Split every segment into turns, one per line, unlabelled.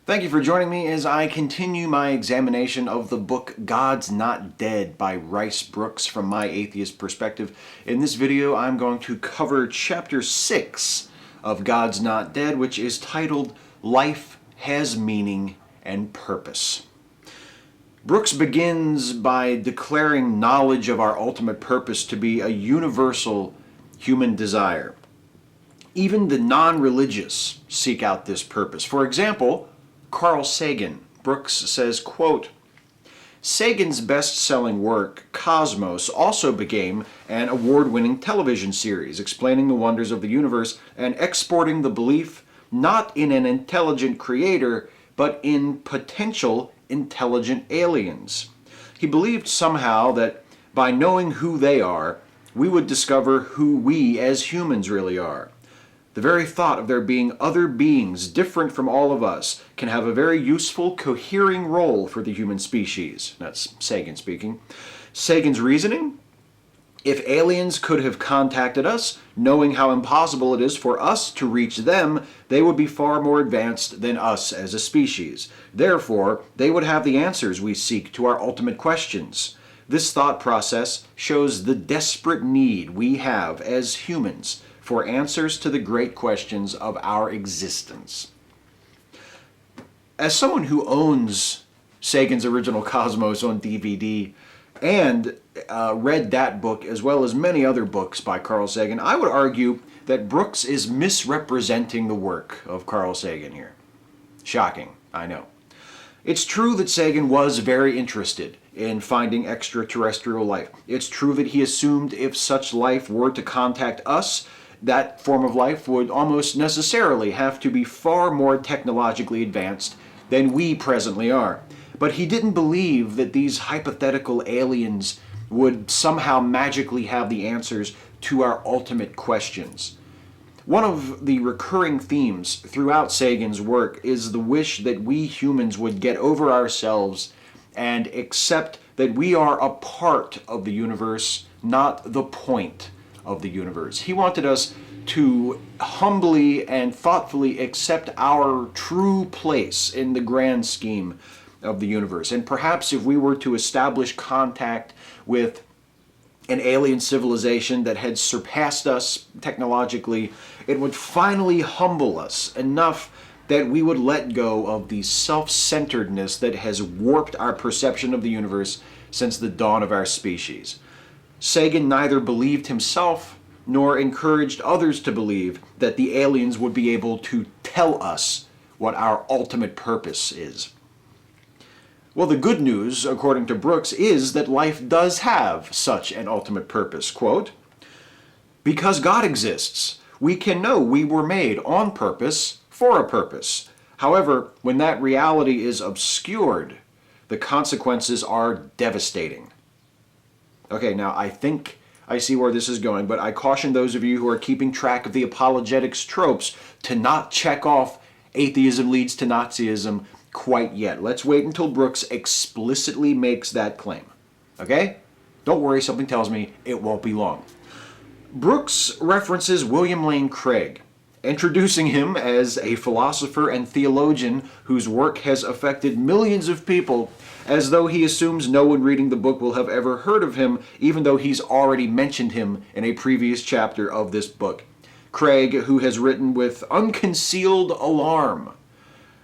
Thank you for joining me as I continue my examination of the book God's Not Dead by Rice Broocks from my atheist perspective. In this video, I'm going to cover chapter 6 of God's Not Dead, which is titled Life Has Meaning and Purpose. Broocks begins by declaring knowledge of our ultimate purpose to be a universal human desire. Even the non-religious seek out this purpose. For example, Carl Sagan. Broocks says, quote, Sagan's best-selling work, Cosmos, also became an award-winning television series explaining the wonders of the universe and exporting the belief not in an intelligent creator, but in potential intelligent aliens. He believed somehow that by knowing who they are, we would discover who we as humans really are. The very thought of there being other beings different from all of us can have a very useful, cohering role for the human species. That's Sagan speaking. Sagan's reasoning? If aliens could have contacted us, knowing how impossible it is for us to reach them, they would be far more advanced than us as a species. Therefore, they would have the answers we seek to our ultimate questions. This thought process shows the desperate need we have as humans for answers to the great questions of our existence. As someone who owns Sagan's original Cosmos on DVD and read that book as well as many other books by Carl Sagan, I would argue that Broocks is misrepresenting the work of Carl Sagan here. Shocking, I know. It's true that Sagan was very interested in finding extraterrestrial life. It's true that he assumed if such life were to contact us, that form of life would almost necessarily have to be far more technologically advanced than we presently are. But he didn't believe that these hypothetical aliens would somehow magically have the answers to our ultimate questions. One of the recurring themes throughout Sagan's work is the wish that we humans would get over ourselves and accept that we are a part of the universe, not the point of the universe. He wanted us to humbly and thoughtfully accept our true place in the grand scheme of the universe. And perhaps if we were to establish contact with an alien civilization that had surpassed us technologically, it would finally humble us enough that we would let go of the self-centeredness that has warped our perception of the universe since the dawn of our species. Sagan neither believed himself nor encouraged others to believe that the aliens would be able to tell us what our ultimate purpose is. Well, the good news, according to Broocks, is that life does have such an ultimate purpose. Quote, because God exists, we can know we were made on purpose for a purpose. However, when that reality is obscured, the consequences are devastating. Okay, now I think I see where this is going, but I caution those of you who are keeping track of the apologetics tropes to not check off atheism leads to Nazism quite yet. Let's wait until Broocks explicitly makes that claim. Okay? Don't worry, something tells me it won't be long. Broocks references William Lane Craig, introducing him as a philosopher and theologian whose work has affected millions of people, as though he assumes no one reading the book will have ever heard of him, even though he's already mentioned him in a previous chapter of this book. Craig, who has written with unconcealed alarm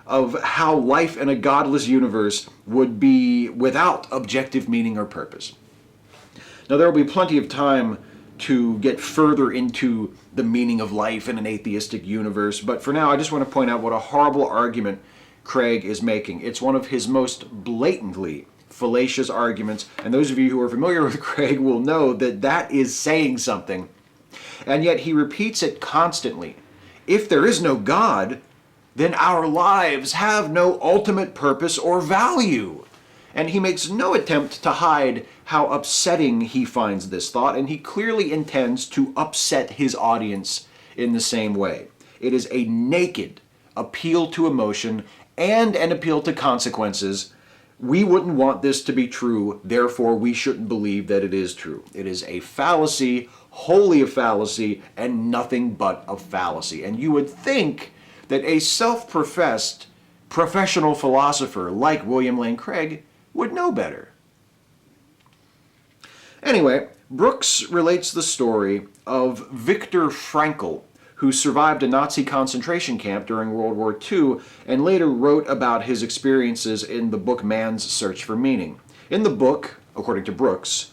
of how life in a godless universe would be without objective meaning or purpose. Now, there will be plenty of time to get further into the meaning of life in an atheistic universe, but for now I just want to point out what a horrible argument Craig is making. It's one of his most blatantly fallacious arguments, and those of you who are familiar with Craig will know that that is saying something, and yet he repeats it constantly. If there is no God, then our lives have no ultimate purpose or value. And he makes no attempt to hide how upsetting he finds this thought, and he clearly intends to upset his audience in the same way. It is a naked appeal to emotion and an appeal to consequences. We wouldn't want this to be true, therefore we shouldn't believe that it is true. It is a fallacy, wholly a fallacy, and nothing but a fallacy. And you would think that a self-professed professional philosopher like William Lane Craig would know better. Anyway, Brooks relates the story of Viktor Frankl, who survived a Nazi concentration camp during World War II and later wrote about his experiences in the book Man's Search for Meaning. In the book, according to Brooks,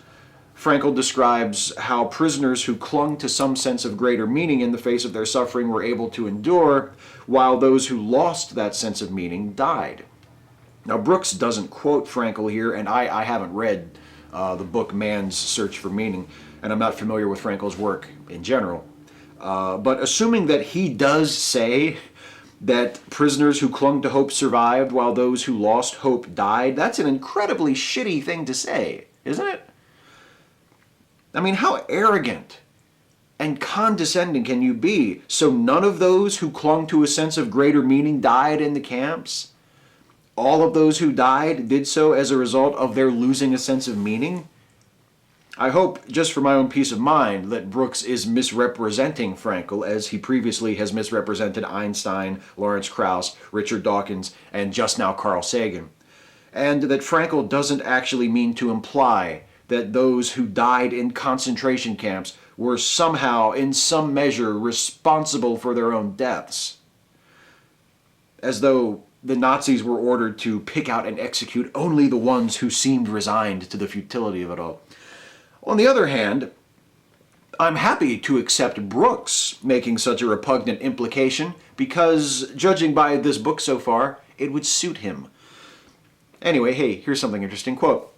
Frankl describes how prisoners who clung to some sense of greater meaning in the face of their suffering were able to endure, while those who lost that sense of meaning died. Now, Brooks doesn't quote Frankl here, and I haven't read the book Man's Search for Meaning, and I'm not familiar with Frankl's work in general. But assuming that he does say that prisoners who clung to hope survived while those who lost hope died, that's an incredibly shitty thing to say, isn't it? I mean, how arrogant and condescending can you be? So none of those who clung to a sense of greater meaning died in the camps? All of those who died did so as a result of their losing a sense of meaning? I hope, just for my own peace of mind, that Brooks is misrepresenting Frankl as he previously has misrepresented Einstein, Lawrence Krauss, Richard Dawkins, and just now Carl Sagan. And that Frankl doesn't actually mean to imply that those who died in concentration camps were somehow, in some measure, responsible for their own deaths. As though the Nazis were ordered to pick out and execute only the ones who seemed resigned to the futility of it all. On the other hand, I'm happy to accept Brooks making such a repugnant implication because, judging by this book so far, it would suit him. Anyway, hey, here's something interesting. Quote,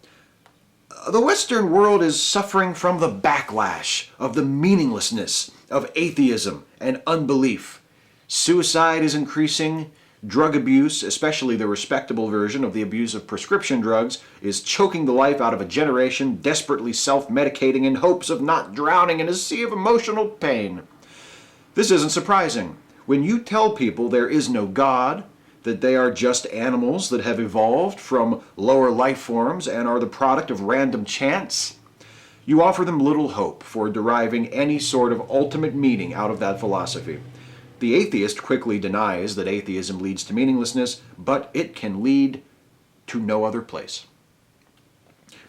"The Western world is suffering from the backlash of the meaninglessness of atheism and unbelief. Suicide is increasing. Drug abuse, especially the respectable version of the abuse of prescription drugs, is choking the life out of a generation desperately self-medicating in hopes of not drowning in a sea of emotional pain. This isn't surprising. When you tell people there is no God, that they are just animals that have evolved from lower life forms and are the product of random chance, you offer them little hope for deriving any sort of ultimate meaning out of that philosophy. The atheist quickly denies that atheism leads to meaninglessness, but it can lead to no other place."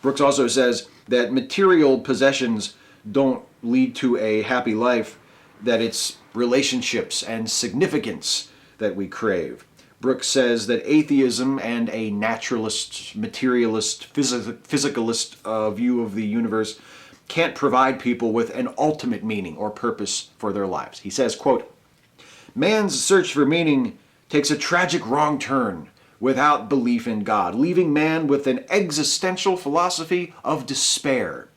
Brooks also says that material possessions don't lead to a happy life, that it's relationships and significance that we crave. Brooks says that atheism and a naturalist, materialist, physicalist view of the universe can't provide people with an ultimate meaning or purpose for their lives. He says, quote, "Man's search for meaning takes a tragic wrong turn without belief in God, leaving man with an existential philosophy of despair.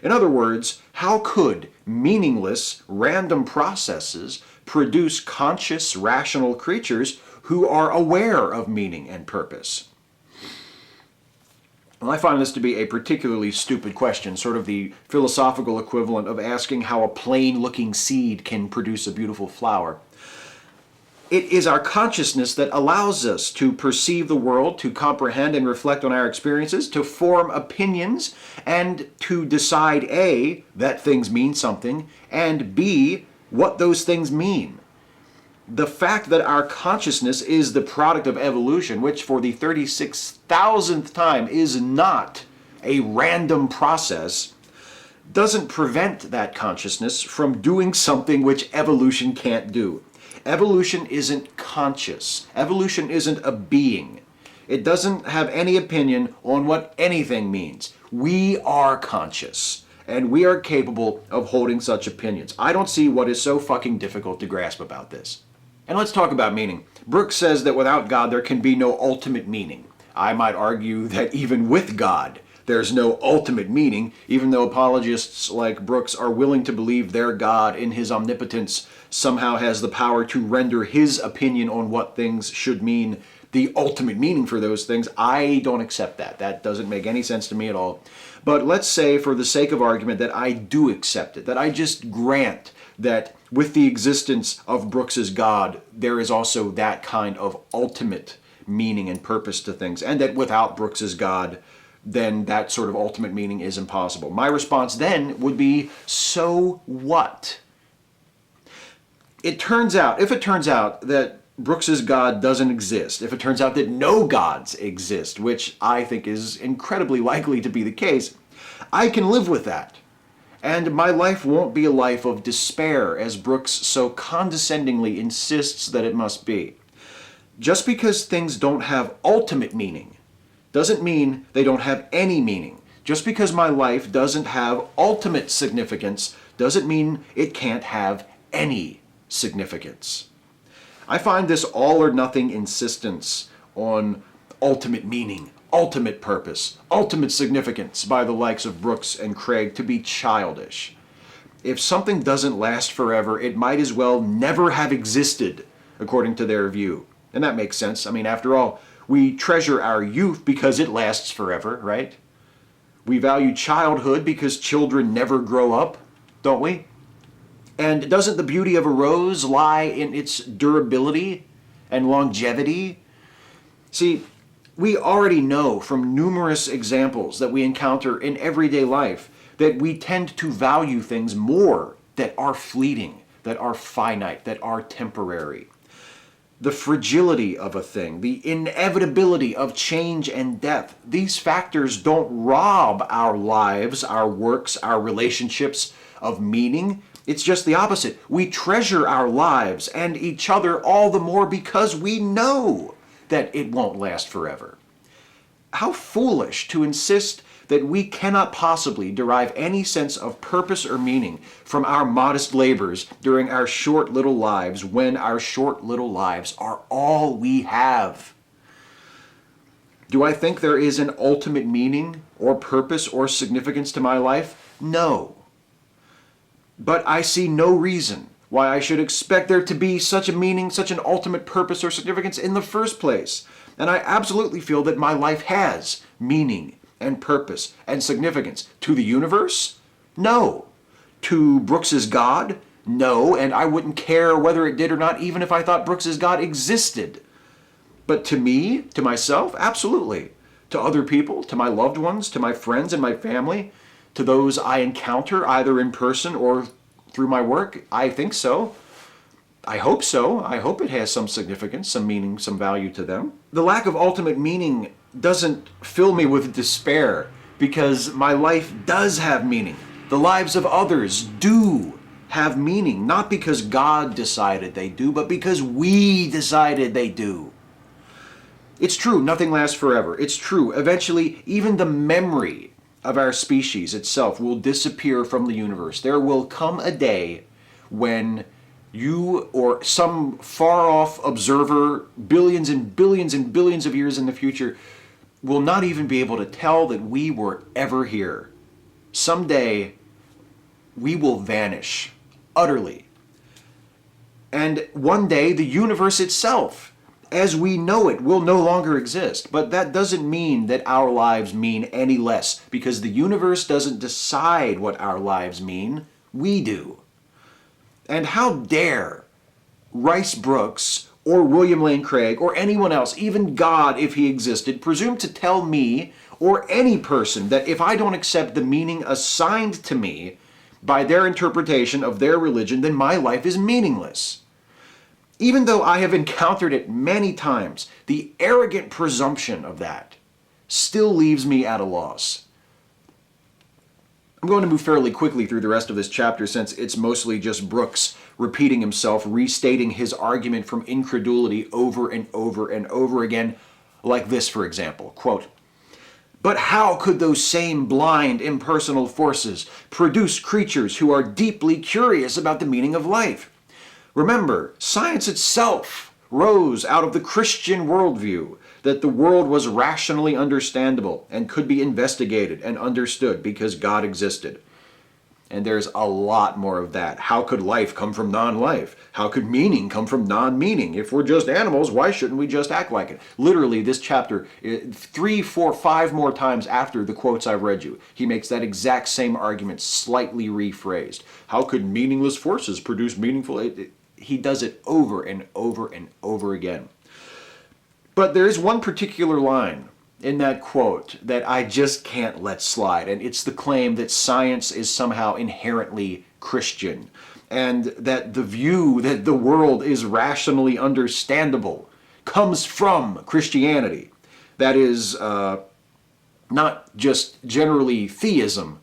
In other words, how could meaningless, random processes produce conscious, rational creatures who are aware of meaning and purpose?" Well, I find this to be a particularly stupid question, sort of the philosophical equivalent of asking how a plain-looking seed can produce a beautiful flower. It is our consciousness that allows us to perceive the world, to comprehend and reflect on our experiences, to form opinions, and to decide A, that things mean something, and B, what those things mean. The fact that our consciousness is the product of evolution, which for the 36,000th time is not a random process, doesn't prevent that consciousness from doing something which evolution can't do. Evolution isn't conscious. Evolution isn't a being. It doesn't have any opinion on what anything means. We are conscious, and we are capable of holding such opinions. I don't see what is so fucking difficult to grasp about this. And let's talk about meaning. Brooks says that without God there can be no ultimate meaning. I might argue that even with God there's no ultimate meaning, even though apologists like Brooks are willing to believe their God in his omnipotence somehow has the power to render his opinion on what things should mean the ultimate meaning for those things. I don't accept that. That doesn't make any sense to me at all. But let's say, for the sake of argument, that I do accept it, that I just grant that with the existence of Brooks's God, there is also that kind of ultimate meaning and purpose to things, and that without Brooks's God, then that sort of ultimate meaning is impossible. My response then would be, so what? If it turns out that Brooks's God doesn't exist, if it turns out that no gods exist, which I think is incredibly likely to be the case, I can live with that. And my life won't be a life of despair, as Brooks so condescendingly insists that it must be. Just because things don't have ultimate meaning doesn't mean they don't have any meaning. Just because my life doesn't have ultimate significance doesn't mean it can't have any significance. I find this all or nothing insistence on ultimate meaning, ultimate purpose, ultimate significance by the likes of Brooks and Craig to be childish. If something doesn't last forever, it might as well never have existed, according to their view. And that makes sense. I mean, after all, we treasure our youth because it lasts forever, right? We value childhood because children never grow up, don't we? And doesn't the beauty of a rose lie in its durability and longevity? See, we already know from numerous examples that we encounter in everyday life that we tend to value things more that are fleeting, that are finite, that are temporary. The fragility of a thing, the inevitability of change and death, these factors don't rob our lives, our works, our relationships of meaning. It's just the opposite. We treasure our lives and each other all the more because we know that it won't last forever. How foolish to insist that we cannot possibly derive any sense of purpose or meaning from our modest labors during our short little lives when our short little lives are all we have. Do I think there is an ultimate meaning or purpose or significance to my life? No. But I see no reason why I should expect there to be such a meaning, such an ultimate purpose or significance in the first place. And I absolutely feel that my life has meaning and purpose and significance. To the universe? No. To Brooks's God? No, and I wouldn't care whether it did or not, even if I thought Brooks's God existed. But to me, to myself, absolutely. To other people, to my loved ones, to my friends and my family, to those I encounter either in person or through my work, I think so. I hope so. I hope it has some significance, some meaning, some value to them. The lack of ultimate meaning doesn't fill me with despair because my life does have meaning. The lives of others do have meaning, not because God decided they do, but because we decided they do. It's true, nothing lasts forever. It's true, eventually even the memory of our species itself will disappear from the universe. There will come a day when you or some far-off observer, billions and billions and billions of years in the future, will not even be able to tell that we were ever here. Someday, we will vanish utterly. And one day, the universe itself, as we know it, will no longer exist. But that doesn't mean that our lives mean any less, because the universe doesn't decide what our lives mean. We do. And how dare Rice Broocks or William Lane Craig or anyone else, even God if he existed, presume to tell me or any person that if I don't accept the meaning assigned to me by their interpretation of their religion, then my life is meaningless. Even though I have encountered it many times, the arrogant presumption of that still leaves me at a loss. I'm going to move fairly quickly through the rest of this chapter since it's mostly just Brooks repeating himself, restating his argument from incredulity over and over and over again, like this, for example, quote, "But how could those same blind, impersonal forces produce creatures who are deeply curious about the meaning of life? Remember, science itself rose out of the Christian worldview that the world was rationally understandable and could be investigated and understood because God existed." And there's a lot more of that. How could life come from non-life? How could meaning come from non-meaning? If we're just animals, why shouldn't we just act like it? Literally, this chapter, 3, 4, 5 more times after the quotes I've read you, he makes that exact same argument slightly rephrased. How could meaningless forces produce meaningful... He does it over and over and over again. But there is one particular line in that quote that I just can't let slide, and it's the claim that science is somehow inherently Christian. and that the view that the world is rationally understandable comes from Christianity. That is not just generally theism,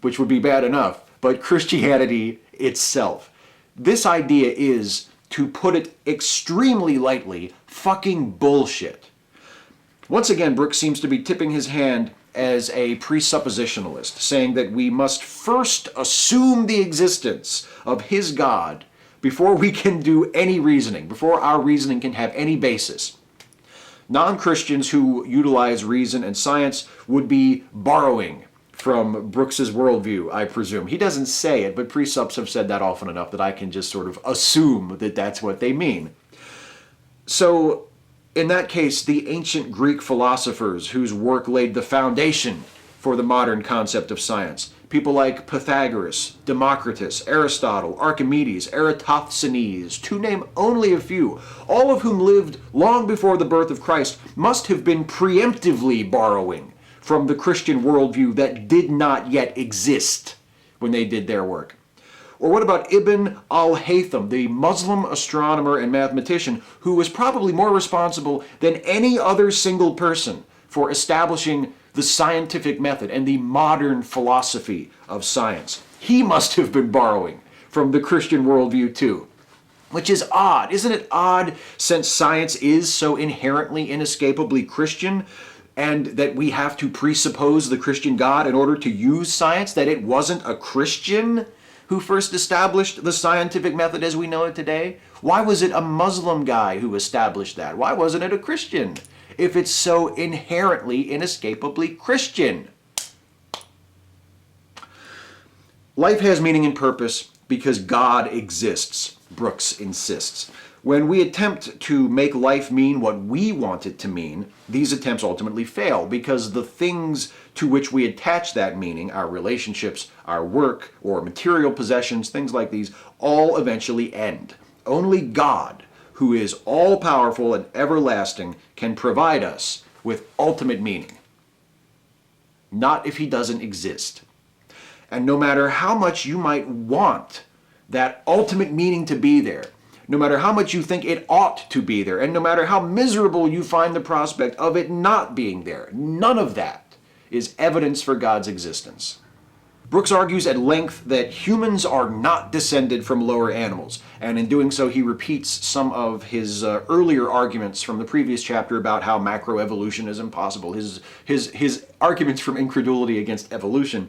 which would be bad enough, but Christianity itself. This idea is, to put it extremely lightly, fucking bullshit. Once again, Brooks seems to be tipping his hand as a presuppositionalist, saying that we must first assume the existence of his God before we can do any reasoning, before our reasoning can have any basis. Non-Christians who utilize reason and science would be borrowing from Brooks's worldview, I presume. He doesn't say it, but presubs have said that often enough that I can just sort of assume that that's what they mean. So, in that case, the ancient Greek philosophers whose work laid the foundation for the modern concept of science, people like Pythagoras, Democritus, Aristotle, Archimedes, Eratosthenes, to name only a few, all of whom lived long before the birth of Christ, must have been preemptively borrowing from the Christian worldview that did not yet exist when they did their work. Or what about Ibn al-Haytham, the Muslim astronomer and mathematician, who was probably more responsible than any other single person for establishing the scientific method and the modern philosophy of science? He must have been borrowing from the Christian worldview too. Which is odd. Isn't it odd, since science is so inherently, inescapably Christian, and that we have to presuppose the Christian God in order to use science, that it wasn't a Christian who first established the scientific method as we know it today? Why was it a Muslim guy who established that? Why wasn't it a Christian, if it's so inherently, inescapably Christian? Life has meaning and purpose because God exists, Brooks insists. When we attempt to make life mean what we want it to mean, these attempts ultimately fail because the things to which we attach that meaning, our relationships, our work, or material possessions, things like these, all eventually end. Only God, who is all-powerful and everlasting, can provide us with ultimate meaning. Not if he doesn't exist. And no matter how much you might want that ultimate meaning to be there, no matter how much you think it ought to be there, and no matter how miserable you find the prospect of it not being there, none of that is evidence for God's existence. Brooks argues at length that humans are not descended from lower animals, and in doing so he repeats some of his earlier arguments from the previous chapter about how macroevolution is impossible, his arguments from incredulity against evolution.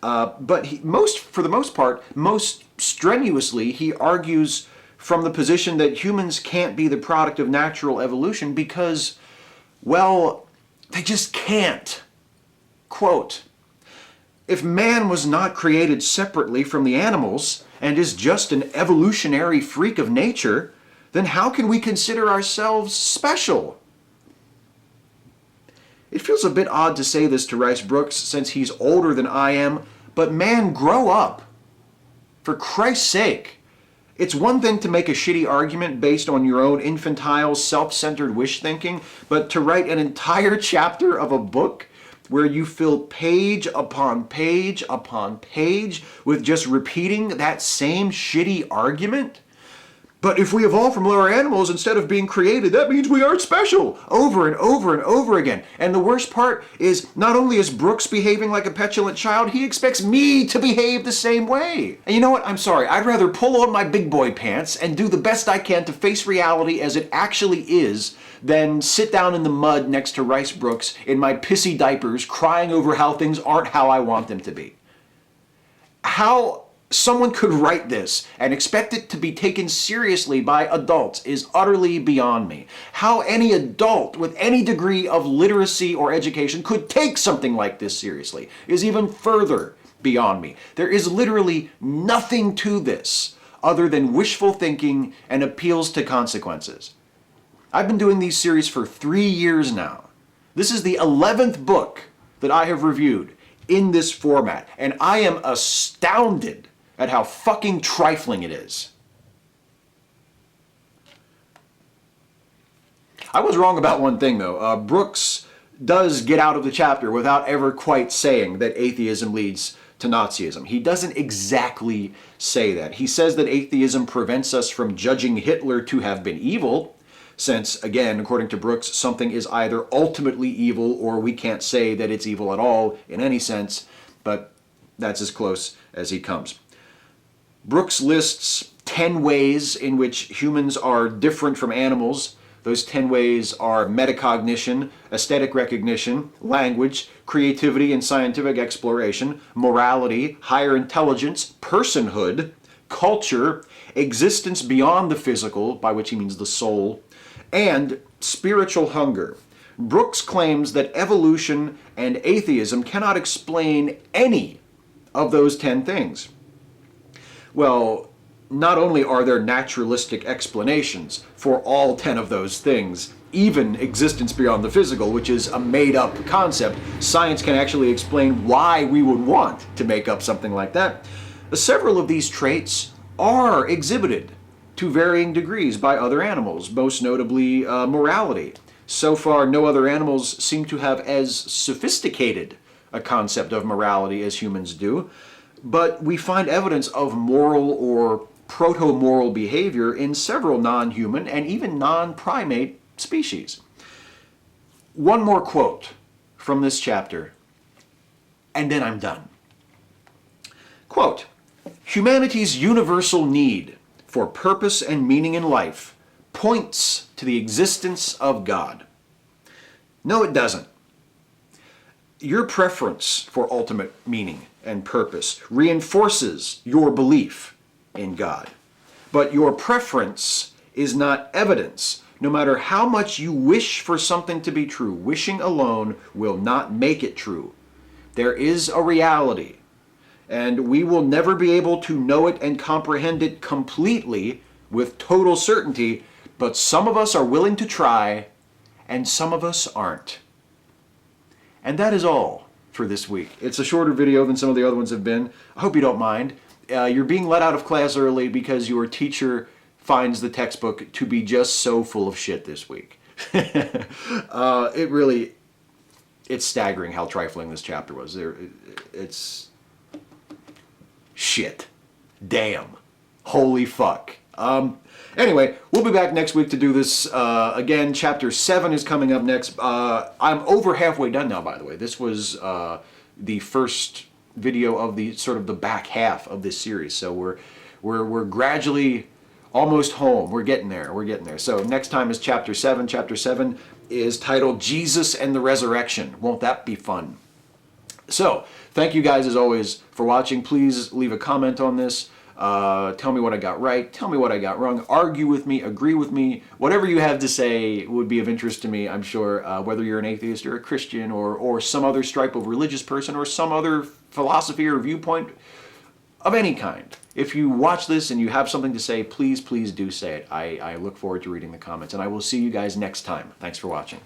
But for the most part, most strenuously, he argues from the position that humans can't be the product of natural evolution because, well, they just can't. Quote, "If man was not created separately from the animals and is just an evolutionary freak of nature, then how can we consider ourselves special?" It feels a bit odd to say this to Rice Broocks since he's older than I am, but man, grow up. For Christ's sake. It's one thing to make a shitty argument based on your own infantile, self-centered wish thinking, but to write an entire chapter of a book where you fill page upon page upon page with just repeating that same shitty argument? But if we evolved from lower animals instead of being created, that means we aren't special, over and over and over again. And the worst part is, not only is Brooks behaving like a petulant child, he expects me to behave the same way. And you know what? I'm sorry. I'd rather pull on my big boy pants and do the best I can to face reality as it actually is than sit down in the mud next to Rice Broocks in my pissy diapers crying over how things aren't how I want them to be. How someone could write this and expect it to be taken seriously by adults is utterly beyond me. How any adult with any degree of literacy or education could take something like this seriously is even further beyond me. There is literally nothing to this other than wishful thinking and appeals to consequences. I've been doing these series for 3 years now. This is the 11th book that I have reviewed in this format, and I am astounded at how fucking trifling it is. I was wrong about one thing though. Brooks does get out of the chapter without ever quite saying that atheism leads to Nazism. He doesn't exactly say that. He says that atheism prevents us from judging Hitler to have been evil, since, again, according to Brooks, something is either ultimately evil or we can't say that it's evil at all in any sense, but that's as close as he comes. Brooks lists 10 ways in which humans are different from animals. Those 10 ways are metacognition, aesthetic recognition, language, creativity and scientific exploration, morality, higher intelligence, personhood, culture, existence beyond the physical, by which he means the soul, and spiritual hunger. Brooks claims that evolution and atheism cannot explain any of those 10 things. Well, not only are there naturalistic explanations for all 10 of those things, even existence beyond the physical, which is a made-up concept, science can actually explain why we would want to make up something like that. Several of these traits are exhibited to varying degrees by other animals, most notably morality. So far, no other animals seem to have as sophisticated a concept of morality as humans do, but we find evidence of moral or proto-moral behavior in several non-human and even non-primate species. One more quote from this chapter, and then I'm done. Quote, "Humanity's universal need for purpose and meaning in life points to the existence of God." No, it doesn't. Your preference for ultimate meaning and purpose reinforces your belief in God. But your preference is not evidence. No matter how much you wish for something to be true, wishing alone will not make it true. There is a reality, and we will never be able to know it and comprehend it completely with total certainty, but some of us are willing to try, and some of us aren't. And that is all for this week. It's a shorter video than some of the other ones have been. I hope you don't mind. You're being let out of class early because your teacher finds the textbook to be just so full of shit this week. It's staggering how trifling this chapter was. It's shit. Damn. Holy fuck. Anyway, we'll be back next week to do this again. Chapter 7 is coming up next. I'm over halfway done now, by the way. This was the first video of the sort of the back half of this series. So we're gradually almost home. We're getting there. We're getting there. So next time is Chapter 7. Chapter 7 is titled Jesus and the Resurrection. Won't that be fun? So thank you guys as always for watching. Please leave a comment on this. Tell me what I got right, tell me what I got wrong, argue with me, agree with me, whatever you have to say would be of interest to me, I'm sure, whether you're an atheist or a Christian or some other stripe of religious person or some other philosophy or viewpoint of any kind. If you watch this and you have something to say, please do say it. I look forward to reading the comments, and I will see you guys next time. Thanks for watching.